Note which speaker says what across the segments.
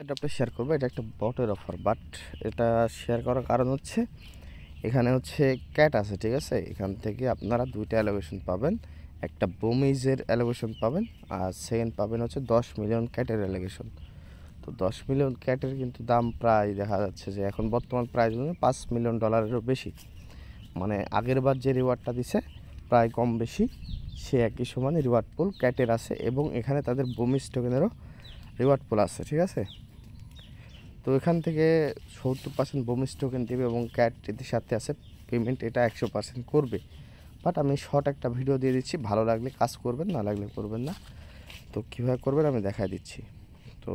Speaker 1: এটা আপনি শেয়ার করবো, এটা একটা বটের অফার, বাট এটা শেয়ার করার কারণ হচ্ছে এখানে হচ্ছে ক্যাট আছে, ঠিক আছে। এখান থেকে আপনারা দুইটা অ্যালোকেশন পাবেন, একটা বুমিজের অ্যালোকেশন পাবেন আর সেকেন্ড পাবেন হচ্ছে 10 মিলিয়ন ক্যাটের অ্যালোকেশন। তো 10 মিলিয়ন ক্যাটের কিন্তু দাম প্রায় দেখা যাচ্ছে যে এখন বর্তমান প্রাইস অনুযায়ী $5 মিলিয়ন বেশি। মানে আগের বার যে রিওয়ার্ডটা দিছে প্রায় কম বেশি সে একই সমানে রিওয়ার্ড পুল ক্যাটের আছে, এবং এখানে তাদের বুমিজ টোকেনেরও রিওয়ার্ড পুল আছে, ঠিক আছে। তো এখান থেকে 70% বুমিজ টোকেন দেবে এবং ক্যাট এদের সাথে আছে পেমেন্ট, এটা 100% করবে। বাট আমি শর্ট একটা ভিডিও দিয়ে দিচ্ছি, ভালো লাগলে কাজ করবেন, না লাগলে করবেন না। তো কীভাবে করবেন আমি দেখাই দিচ্ছি। তো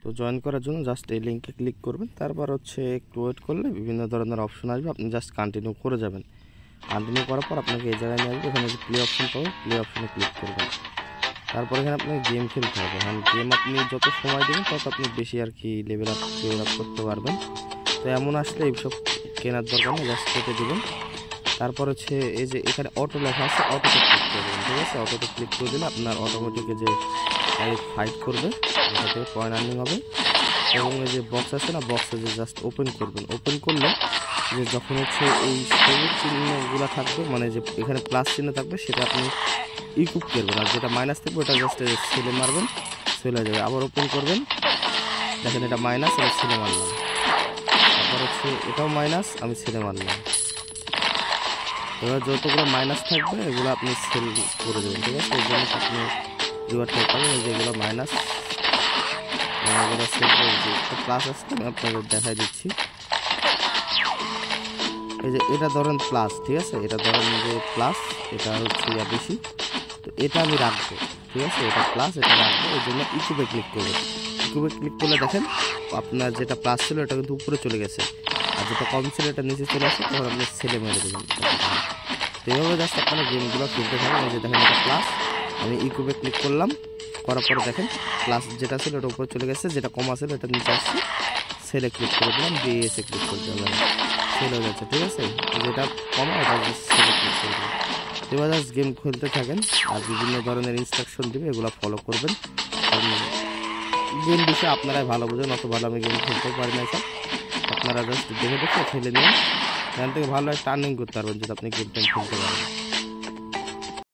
Speaker 1: তো জয়েন করার জন্য জাস্ট এই লিঙ্কে ক্লিক করবেন, তারপর হচ্ছে একটু ওয়েট করলে বিভিন্ন ধরনের অপশন আসবে, আপনি জাস্ট কন্টিনিউ করে যাবেন। কন্টিনিউ করার পর আপনাকে এই জায়গায় নিয়ে আসবে, এখানে যে প্লে অপশন পাবেন, প্লে অপশনে ক্লিক করবেন। তারপর এখানে আপনাকে গেম খেলতে হবে। এখন গেম আপনি যত সময় দেবেন তত আপনি বেশি আর কি লেভেল আপ করতে পারবেন। তো এমন আসলে এইসব কেনার দরকার নেই, জাস্ট কেটে দেবেন। তারপর হচ্ছে এই যে এখানে অটো লেখা আছে, অটোতে ক্লিক করে দেবেন, ঠিক আছে। অটোতে ক্লিক করে দিলে আপনার অটোমেটিক যে ফাইট করবে, এটা থেকে পয়েন্ট আর্নিং হবে। এবং এই যে বক্স আছে না, বক্সে যে জাস্ট ওপেন করবেন, ওপেন করলে যে যখন হচ্ছে এই সবুজ চিহ্নগুলো থাকবে, মানে যে এখানে প্লাস চিহ্ন থাকবে, সেটা আপনি ইকুপ করবেন, আর যেটা মাইনাস থাকবে ওটা জাস্ট ছেলে মারবেন, ছেলে যাবে। আবার ওপেন করবেন, দেখেন এটা মাইনাস, আমি ছেলে মারলাম। তারপর হচ্ছে এটাও মাইনাস, আমি ছেলে মারলাম। এবার যতগুলো মাইনাস থাকবে এগুলো আপনি সেল করে দেবেন, ঠিক আছে। এই জন্য আপনি রিওয়ার্ডটা পাবেন, এই যেগুলো মাইনাস এগুলো সেল করে দিচ্ছি। একটা প্লাস আসছে, আমি আপনাদের দেখাই দিচ্ছি। এই যে এটা ধরেন প্লাস, ঠিক আছে, এটা ধরেন যে প্লাস, এটা হচ্ছে বেশি, তো এটা আমি রাখবো, ঠিক আছে। এটা প্লাস, এটা রাখবো, এই জন্য ইকুবে ক্লিক করবো। ইকুবে ক্লিক করলে দেখেন আপনার যেটা প্লাস ছিল এটা কিন্তু উপরে চলে গেছে, আর যেটা কম ছিল এটা নিচে চলে আসে, তখন আপনি ছেলে মেরে দেবেন। তো এইভাবে জাস্ট আপনারা গেমগুলো খেলতে থাকেন। এই যে দেখেন এটা প্লাস, আমি ইকুবে ক্লিক করলাম, করার পরে দেখেন প্লাস যেটা ছিল এটা উপরে চলে গেছে, যেটা কম আছে এটা নিচে আসছে, সেলে ক্লিক করে দিলাম, বিএসএ ক্লিক করে দিলাম, সেল হয়ে যাচ্ছে, ঠিক আছে। যেটা কম এটা সেলে ক্লিক করে দিলাম। এবার জাস্ট গেম খেলতে থাকেন, আর বিভিন্ন ধরনের ইনস্ট্রাকশন দেবে, এগুলো ফলো করবেন। গেম বিষয়ে আপনারাই ভালো বোঝেন, অত ভালো আমি গেম খেলতে পারি না, সব আপনারা জাস্ট দেখে দেখে খেলে নিন, এখান থেকে ভালো একটা আর্নিং করতে পারবেন যদি আপনি গেমটা খেলতে পারেন।